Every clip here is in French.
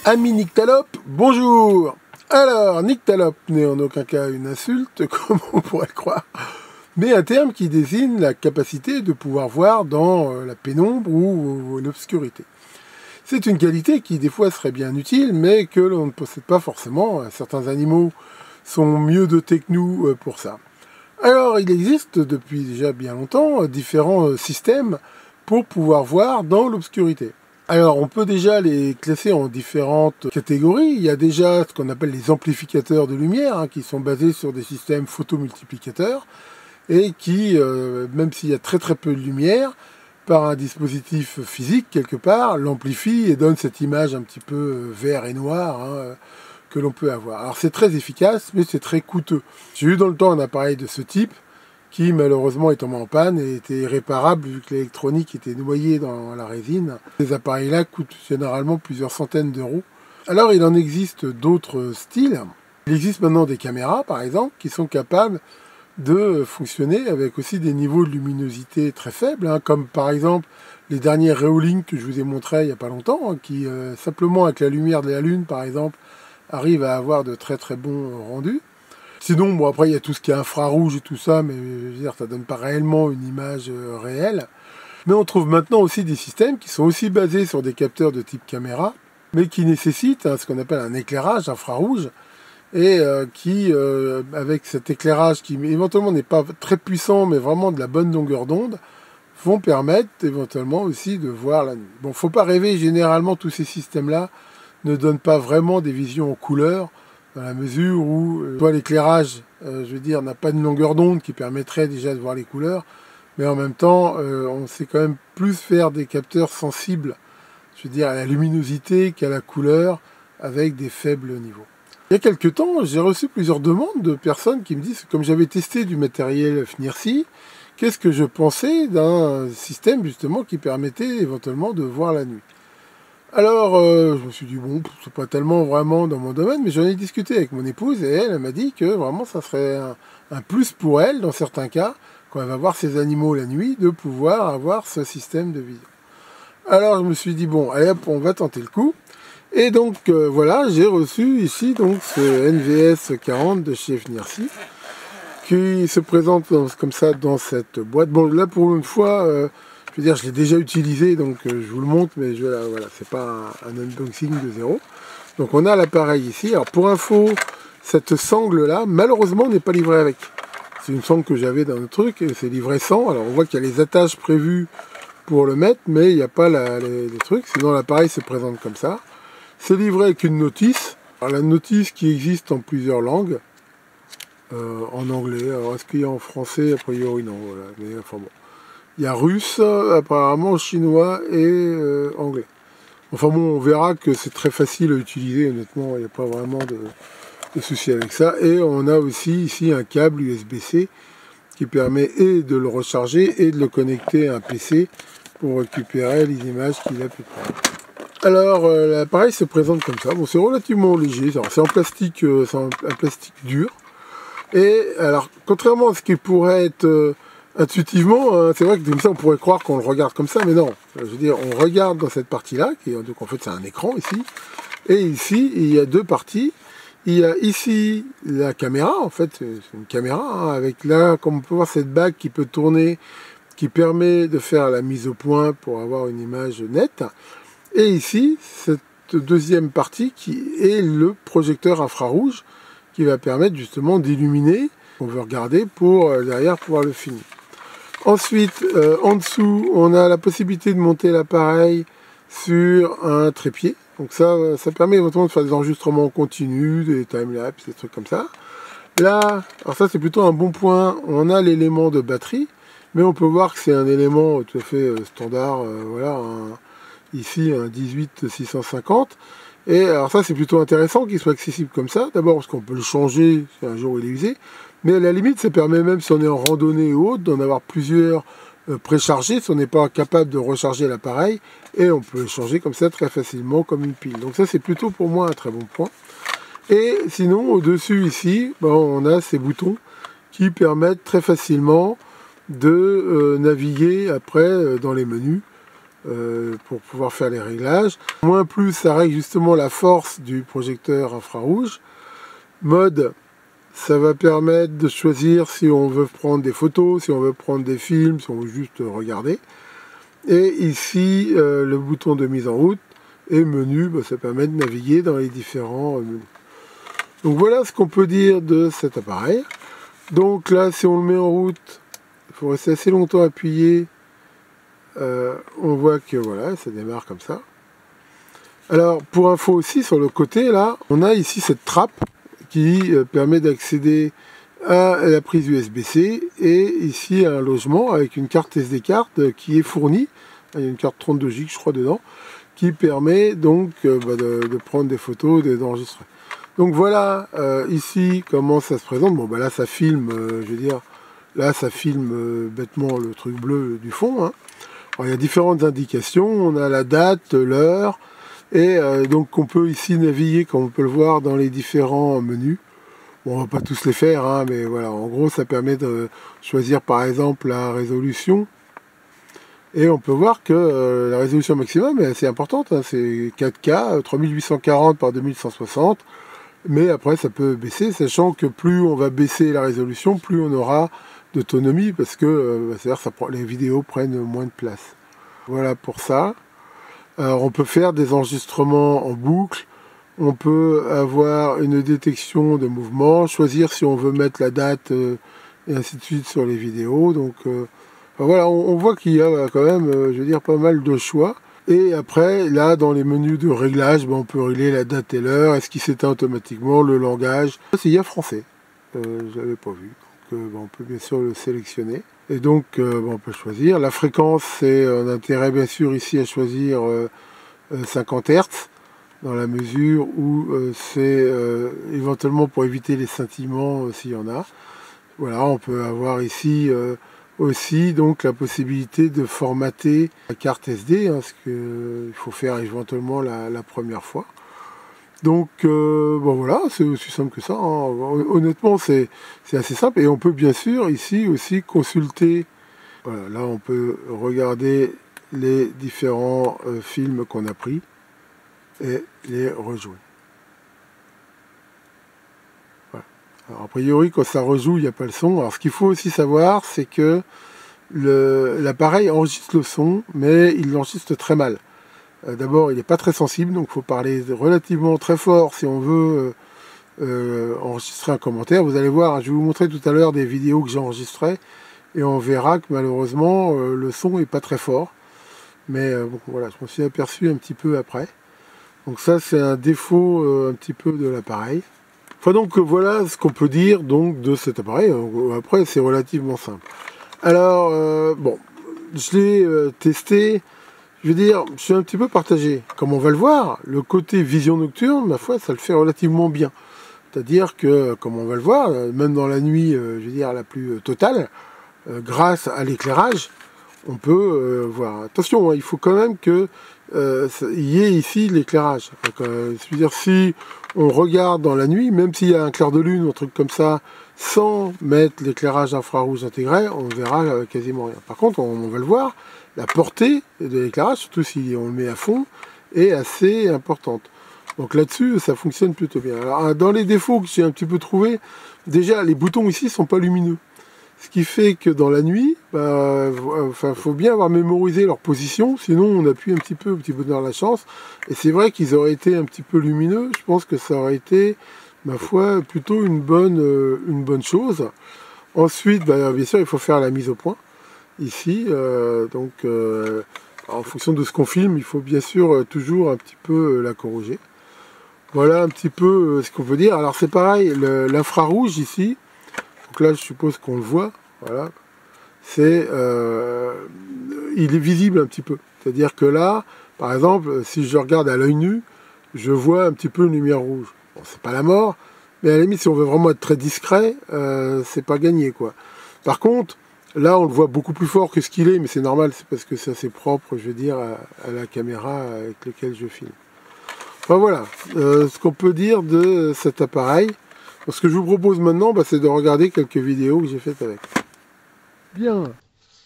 Ami Nyctalope, bonjour. Alors, Nyctalope n'est en aucun cas une insulte, comme on pourrait le croire, mais un terme qui désigne la capacité de pouvoir voir dans la pénombre ou l'obscurité. C'est une qualité qui des fois serait bien utile, mais que l'on ne possède pas forcément. Certains animaux sont mieux dotés que nous pour ça. Alors, il existe depuis déjà bien longtemps différents systèmes pour pouvoir voir dans l'obscurité. Alors, on peut déjà les classer en différentes catégories. Il y a déjà ce qu'on appelle les amplificateurs de lumière, qui sont basés sur des systèmes photomultiplicateurs et qui, même s'il y a très peu de lumière, par un dispositif physique quelque part, l'amplifie et donne cette image un petit peu vert et noir que l'on peut avoir. Alors, c'est très efficace, mais c'est très coûteux. J'ai eu dans le temps un appareil de ce type, qui malheureusement est tombé en panne et était irréparable vu que l'électronique était noyée dans la résine. Ces appareils-là coûtent généralement plusieurs centaines d'euros. Alors il en existe d'autres styles. Il existe maintenant des caméras par exemple qui sont capables de fonctionner avec aussi des niveaux de luminosité très faibles, comme par exemple les derniers Reolink que je vous ai montré il n'y a pas longtemps, qui simplement avec la lumière de la Lune par exemple arrivent à avoir de très bons rendus. Sinon, bon, après, il y a tout ce qui est infrarouge et tout ça, mais je veux dire, ça donne pas réellement une image réelle. Mais on trouve maintenant aussi des systèmes qui sont aussi basés sur des capteurs de type caméra, mais qui nécessitent ce qu'on appelle un éclairage infrarouge, et qui, avec cet éclairage qui éventuellement n'est pas très puissant, mais vraiment de la bonne longueur d'onde, vont permettre éventuellement aussi de voir la nuit. Bon, faut pas rêver, généralement, tous ces systèmes-là ne donnent pas vraiment des visions en couleur, dans la mesure où l'éclairage, je veux dire, n'a pas une longueur d'onde qui permettrait déjà de voir les couleurs, mais en même temps, on sait quand même plus faire des capteurs sensibles, je veux dire, à la luminosité qu'à la couleur, avec des faibles niveaux. Il y a quelques temps, j'ai reçu plusieurs demandes de personnes qui me disent, comme j'avais testé du matériel FNIRSI, qu'est-ce que je pensais d'un système justement qui permettait éventuellement de voir la nuit. Alors, je me suis dit, bon, c'est pas tellement vraiment dans mon domaine, mais j'en ai discuté avec mon épouse et elle m'a dit que vraiment ça serait un plus pour elle, dans certains cas, quand elle va voir ses animaux la nuit, de pouvoir avoir ce système de vision. Alors, je me suis dit, bon, allez hop, on va tenter le coup. Et donc, voilà, j'ai reçu ici donc ce NVS 40 de chez FNIRSI, qui se présente comme ça dans cette boîte. Bon, là, pour une fois... je veux dire, je l'ai déjà utilisé, donc je vous le montre, mais voilà, c'est pas un unboxing de zéro. Donc on a l'appareil ici. Alors pour info, cette sangle-là, malheureusement, n'est pas livrée avec. C'est une sangle que j'avais dans le truc, et c'est livré sans. Alors on voit qu'il y a les attaches prévues pour le mettre, mais il n'y a pas les trucs. Sinon l'appareil se présente comme ça. C'est livré avec une notice. Alors la notice qui existe en plusieurs langues. En anglais. Alors est-ce qu'il y a en français? A priori non, voilà. Mais enfin bon. Il y a russe, apparemment chinois et anglais. Enfin bon, on verra que c'est très facile à utiliser, honnêtement, il n'y a pas vraiment de souci avec ça. Et on a aussi ici un câble USB-C qui permet et de le recharger et de le connecter à un PC pour récupérer les images qu'il a pu prendre. Alors, l'appareil se présente comme ça. Bon, c'est relativement léger, c'est en plastique, un plastique dur. Et alors, contrairement à ce qui pourrait être... intuitivement, c'est vrai que comme ça on pourrait croire qu'on le regarde comme ça, mais non. Je veux dire, on regarde dans cette partie-là, donc en fait c'est un écran ici, et ici il y a deux parties. Il y a ici la caméra, en fait c'est une caméra, avec là, comme on peut voir cette bague qui peut tourner, qui permet de faire la mise au point pour avoir une image nette. Et ici, cette deuxième partie qui est le projecteur infrarouge, qui va permettre justement d'illuminer on veut regarder pour derrière pouvoir le filmer. Ensuite, en dessous, on a la possibilité de monter l'appareil sur un trépied. Donc ça permet éventuellement de faire des enregistrements continus, des timelapses, des trucs comme ça. Là, alors ça c'est plutôt un bon point, on a l'élément de batterie, mais on peut voir que c'est un élément tout à fait standard, voilà, ici un 18650. Et alors ça c'est plutôt intéressant qu'il soit accessible comme ça, d'abord parce qu'on peut le changer si un jour il est usé, mais à la limite ça permet même si on est en randonnée ou autre d'en avoir plusieurs préchargés si on n'est pas capable de recharger l'appareil, et on peut le changer comme ça très facilement comme une pile. Donc ça c'est plutôt pour moi un très bon point. Et sinon au dessus ici, on a ces boutons qui permettent très facilement de naviguer après dans les menus. pour pouvoir faire les réglages. Moins plus, ça règle justement la force du projecteur infrarouge. Mode, ça va permettre de choisir si on veut prendre des photos, si on veut prendre des films, si on veut juste regarder. Et ici, le bouton de mise en route et menu, ça permet de naviguer dans les différents menus. Donc voilà ce qu'on peut dire de cet appareil. Donc là, si on le met en route, il faut rester assez longtemps appuyé. On voit que voilà, ça démarre comme ça. Alors pour info aussi, sur le côté là, on a ici cette trappe qui permet d'accéder à la prise USB-C et ici un logement avec une carte SD card qui est fournie. Il y a une carte 32 Go je crois dedans, qui permet donc de prendre des photos et d'enregistrer. Donc voilà ici comment ça se présente. Bon là ça filme, je veux dire, là ça filme bêtement le truc bleu du fond, hein. Alors, il y a différentes indications, on a la date, l'heure, et donc on peut ici naviguer, comme on peut le voir, dans les différents menus. Bon, on va pas tous les faire, hein, mais voilà, en gros ça permet de choisir par exemple la résolution. Et on peut voir que la résolution maximum est assez importante, hein, c'est 4K, 3840 par 2160, mais après ça peut baisser, sachant que plus on va baisser la résolution, plus on aura d'autonomie, parce que c'est-à-dire les vidéos prennent moins de place. Voilà pour ça. Alors on peut faire des enregistrements en boucle, on peut avoir une détection de mouvement, choisir si on veut mettre la date et ainsi de suite sur les vidéos. Donc voilà, on voit qu'il y a quand même, je veux dire, pas mal de choix. Et après, là, dans les menus de réglage, on peut régler la date et l'heure, est-ce qu'il s'éteint automatiquement, le langage. Il y a français, je ne l'avais pas vu. On peut bien sûr le sélectionner. Et donc, on peut choisir. La fréquence, c'est un intérêt bien sûr ici à choisir 50 Hz, dans la mesure où c'est éventuellement pour éviter les scintillements s'il y en a. Voilà, on peut avoir ici aussi donc la possibilité de formater la carte SD, hein, ce qu'il faut faire éventuellement la première fois. Donc voilà, c'est aussi simple que ça, hein. Honnêtement c'est assez simple, et on peut bien sûr ici aussi consulter, voilà, là on peut regarder les différents films qu'on a pris et les rejouer. Voilà. Alors a priori quand ça rejoue il n'y a pas le son. Alors ce qu'il faut aussi savoir, c'est que l'appareil enregistre le son, mais il l'enregistre très mal. D'abord, il n'est pas très sensible, donc il faut parler relativement très fort si on veut enregistrer un commentaire. Vous allez voir, je vais vous montrer tout à l'heure des vidéos que j'ai enregistrées, et on verra que malheureusement, le son n'est pas très fort. Mais bon, voilà, je m'en suis aperçu un petit peu après. Donc ça, c'est un défaut un petit peu de l'appareil. Enfin donc, voilà ce qu'on peut dire donc de cet appareil. Après, c'est relativement simple. Alors, bon, je l'ai testé. Je veux dire, je suis un petit peu partagé. Comme on va le voir, le côté vision nocturne, ma foi, ça le fait relativement bien. C'est-à-dire que, comme on va le voir, même dans la nuit, je veux dire, la plus totale, grâce à l'éclairage, on peut voir. Attention, hein, il faut quand même qu'il y ait ici l'éclairage. C'est-à-dire, si on regarde dans la nuit, même s'il y a un clair de lune ou un truc comme ça, sans mettre l'éclairage infrarouge intégré, on verra quasiment rien. Par contre, on va le voir, la portée de l'éclairage, surtout si on le met à fond, est assez importante. Donc là-dessus, ça fonctionne plutôt bien. Alors, dans les défauts que j'ai un petit peu trouvé, déjà, les boutons ici ne sont pas lumineux. Ce qui fait que dans la nuit, faut bien avoir mémorisé leur position, sinon on appuie un petit peu dans la chance. Et c'est vrai qu'ils auraient été un petit peu lumineux, je pense que ça aurait été, ma foi, plutôt une bonne chose. Ensuite, bien sûr, il faut faire la mise au point. Ici, en fonction de ce qu'on filme, il faut bien sûr toujours un petit peu la corriger. Voilà un petit peu ce qu'on peut dire. Alors c'est pareil, l'infrarouge ici, donc là je suppose qu'on le voit, voilà, c'est il est visible un petit peu. C'est-à-dire que là, par exemple, si je regarde à l'œil nu, je vois un petit peu une lumière rouge. Bon, c'est pas la mort, mais à la limite, si on veut vraiment être très discret, c'est pas gagné, quoi. Par contre, là, on le voit beaucoup plus fort que ce qu'il est, mais c'est normal, c'est parce que c'est assez propre, je veux dire, à la caméra avec laquelle je filme. Enfin voilà, ce qu'on peut dire de cet appareil. Ce que je vous propose maintenant, c'est de regarder quelques vidéos que j'ai faites avec. Bien,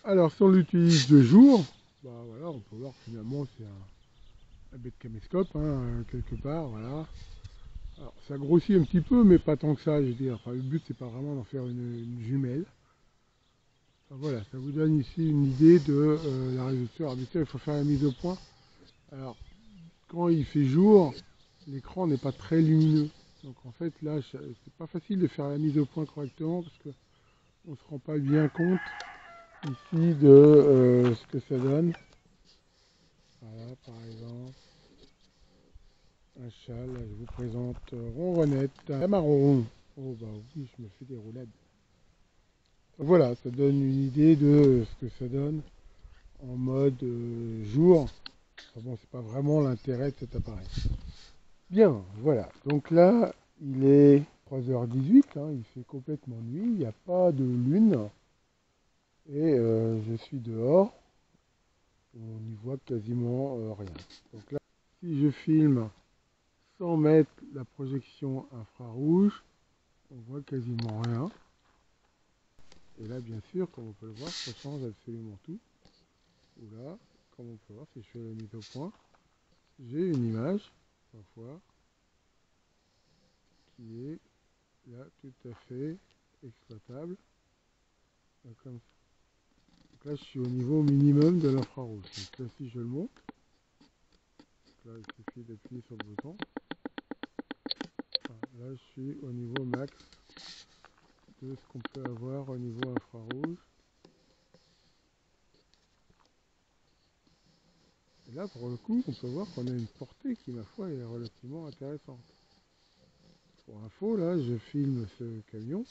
alors si on l'utilise de jour, bah voilà, on peut voir que finalement c'est un bête caméscope, hein, quelque part, voilà. Alors ça grossit un petit peu, mais pas tant que ça, je veux dire. Enfin, le but c'est pas vraiment d'en faire une jumelle. Enfin, voilà, ça vous donne ici une idée de la résolution. Alors bien sûr, il faut faire la mise au point. Alors, quand il fait jour, l'écran n'est pas très lumineux. Donc en fait là, c'est pas facile de faire la mise au point correctement parce que on ne se rend pas bien compte ici de ce que ça donne. Voilà, par exemple, un châle, là, je vous présente Ronronnette, un marron. Oh bah oui, je me fais des roulades. Voilà, ça donne une idée de ce que ça donne en mode jour. Enfin bon, c'est pas vraiment l'intérêt de cet appareil. Bien, voilà. Donc là, il est 3h18, hein, il fait complètement nuit, il n'y a pas de lune. Et je suis dehors, on n'y voit quasiment rien. Donc là, si je filme sans mettre la projection infrarouge, on voit quasiment rien. Et là, bien sûr, comme on peut le voir, ça change absolument tout. Ou là, comme on peut voir, si je fais la mise au point, j'ai une image, parfois, qui est là tout à fait exploitable. Comme ça. Donc là, je suis au niveau minimum de l'infrarouge. Donc là, si je le monte, là, il suffit d'appuyer sur le bouton. Enfin, là, je suis au niveau max de ce qu'on peut avoir au niveau infrarouge. Et là, pour le coup, on peut voir qu'on a une portée qui, ma foi, est relativement intéressante. Pour info, là, je filme ce camion.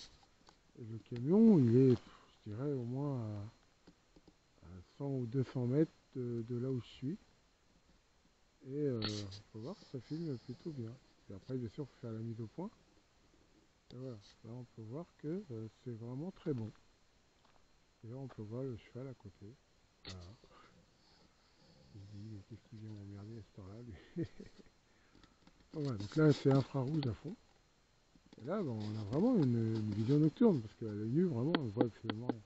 Et le camion, il est, je dirais, au moins à 100 ou 200 mètres de là où je suis. Et on peut voir que ça filme plutôt bien. Et après, bien sûr, il faut faire la mise au point. Et voilà, là, on peut voir que c'est vraiment très bon. Et là, on peut voir le cheval à côté. Voilà. Je dis, qu'est-ce qui vient m'emmerder à cette heure-là, lui. Voilà, donc là, c'est infrarouge à fond. Et là, ben, on a vraiment une vision nocturne, parce qu'à l'œil nu, vraiment, on voit absolument rien.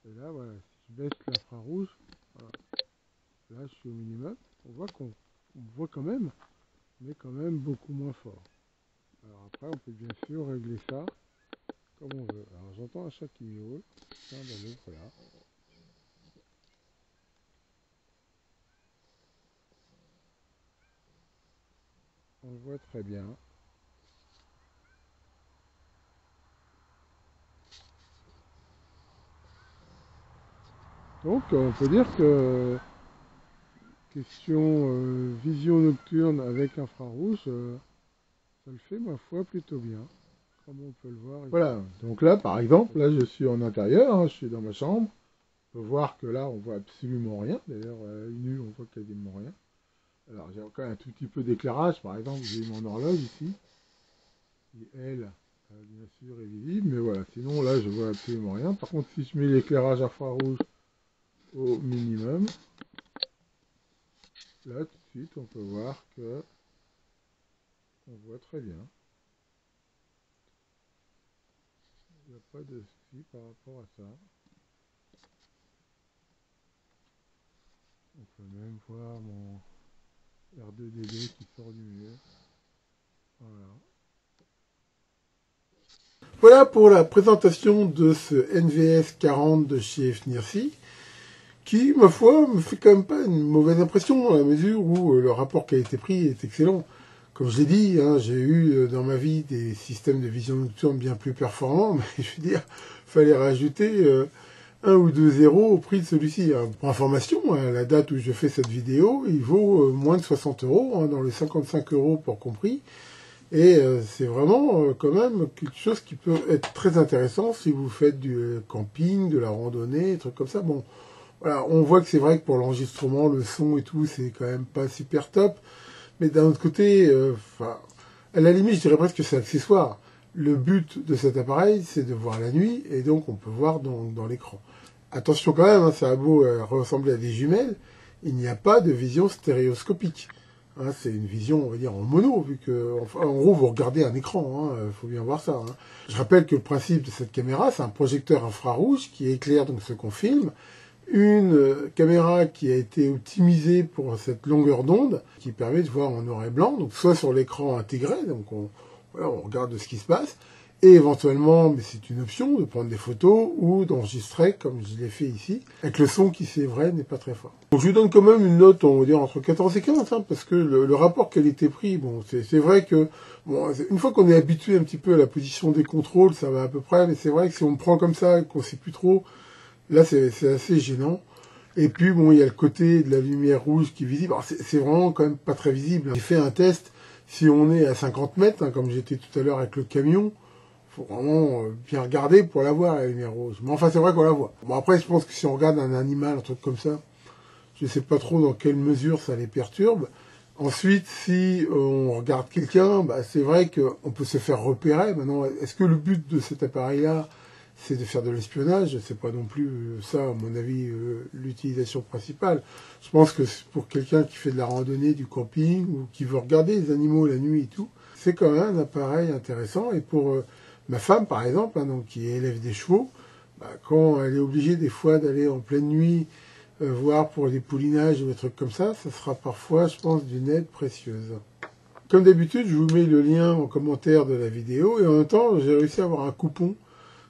Et là, voilà, si je baisse l'infrarouge, voilà. Là, je suis au minimum. On voit qu'on voit quand même, mais quand même beaucoup moins fort. Alors après, on peut bien sûr régler ça comme on veut. Alors j'entends un chat qui miaule. Tiens, ben, voilà. On le voit très bien. Donc on peut dire que question vision nocturne avec infrarouge, ça le fait ma foi plutôt bien, comme on peut le voir ici. Voilà, donc là par exemple, là je suis en intérieur, hein, je suis dans ma chambre. On peut voir que là on voit absolument rien, d'ailleurs à l'œil nu on voit quasiment rien. Alors j'ai encore un tout petit peu d'éclairage, par exemple j'ai mon horloge ici, qui elle, bien sûr est visible, mais voilà, sinon là je vois absolument rien. Par contre si je mets l'éclairage infrarouge au minimum, là tout de suite on peut voir que on voit très bien. Il n'y a pas de souci par rapport à ça. On peut même voir mon R2DD qui sort du mur. Voilà. Voilà pour la présentation de ce NVS 40 de chez FNIRSI, qui, ma foi, me fait quand même pas une mauvaise impression, à la mesure où le rapport qualité-prix est excellent. Comme je l'ai dit, hein, j'ai eu dans ma vie des systèmes de vision nocturne bien plus performants, mais je veux dire, fallait rajouter 1 ou 2 zéros au prix de celui-ci. Pour information, à la date où je fais cette vidéo, il vaut moins de 60 €, hein, dans les 55 € pour compris. Et c'est vraiment quand même quelque chose qui peut être très intéressant si vous faites du camping, de la randonnée, des trucs comme ça. Bon, voilà, on voit que c'est vrai que pour l'enregistrement, le son et tout, c'est quand même pas super top. Mais d'un autre côté, à la limite, je dirais presque que c'est accessoire. Le but de cet appareil, c'est de voir la nuit, et donc on peut voir dans l'écran. Attention quand même, hein, ça a beau ressembler à des jumelles, il n'y a pas de vision stéréoscopique. Hein, c'est une vision, on va dire, en mono, vu que, enfin, en gros, vous regardez un écran, hein, faut bien voir ça. Hein. Je rappelle que le principe de cette caméra, c'est un projecteur infrarouge qui éclaire donc ce qu'on filme, une caméra qui a été optimisée pour cette longueur d'onde, qui permet de voir en noir et blanc, donc soit sur l'écran intégré, donc voilà, on regarde ce qui se passe, et éventuellement, mais c'est une option, de prendre des photos ou d'enregistrer, comme je l'ai fait ici, avec le son qui, c'est vrai, n'est pas très fort. Donc je lui donne quand même une note, on va dire, entre 14 et 15, hein, parce que le rapport qualité-prix, bon, c'est vrai que, bon, une fois qu'on est habitué un petit peu à la position des contrôles, ça va à peu près, mais c'est vrai que si on me prend comme ça, qu'on sait plus trop, là c'est assez gênant. Et puis bon, il y a le côté de la lumière rouge qui est visible. Alors c'est vraiment quand même pas très visible. J'ai fait un test, si on est à 50 mètres, hein, comme j'étais tout à l'heure avec le camion, faut vraiment bien regarder pour la voir, la lumière rouge. Mais enfin, c'est vrai qu'on la voit. Bon, après, je pense que si on regarde un animal, un truc comme ça, je sais pas trop dans quelle mesure ça les perturbe. Ensuite, si on regarde quelqu'un, bah, c'est vrai qu'on peut se faire repérer. Maintenant, est-ce que le but de cet appareil-là, c'est de faire de l'espionnage? C'est pas non plus ça, à mon avis, l'utilisation principale. Je pense que c'est pour quelqu'un qui fait de la randonnée, du camping, ou qui veut regarder les animaux la nuit et tout, c'est quand même un appareil intéressant. Et pour ma femme, par exemple, hein, donc, qui élève des chevaux, bah, quand elle est obligée des fois d'aller en pleine nuit voir pour des poulinages ou des trucs comme ça sera parfois, je pense, d'une aide précieuse. Comme d'habitude, je vous mets le lien en commentaire de la vidéo et en même temps, j'ai réussi à avoir un coupon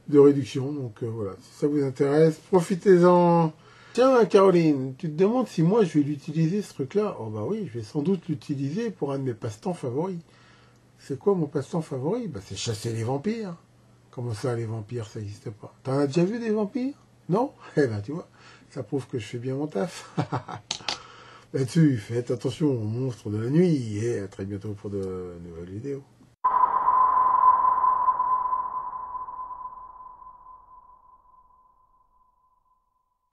de réduction. Donc voilà, si ça vous intéresse, profitez-en. Tiens, Caroline, tu te demandes si moi je vais l'utiliser ce truc-là? Oh bah oui, je vais sans doute l'utiliser pour un de mes passe-temps favoris. C'est quoi mon passe-temps favori? Bah c'est chasser les vampires. Comment ça, les vampires, ça n'existe pas? T'en as déjà vu des vampires? Non? Eh ben tu vois, ça prouve que je fais bien mon taf. Là-dessus, faites attention aux monstres de la nuit et à très bientôt pour de nouvelles vidéos.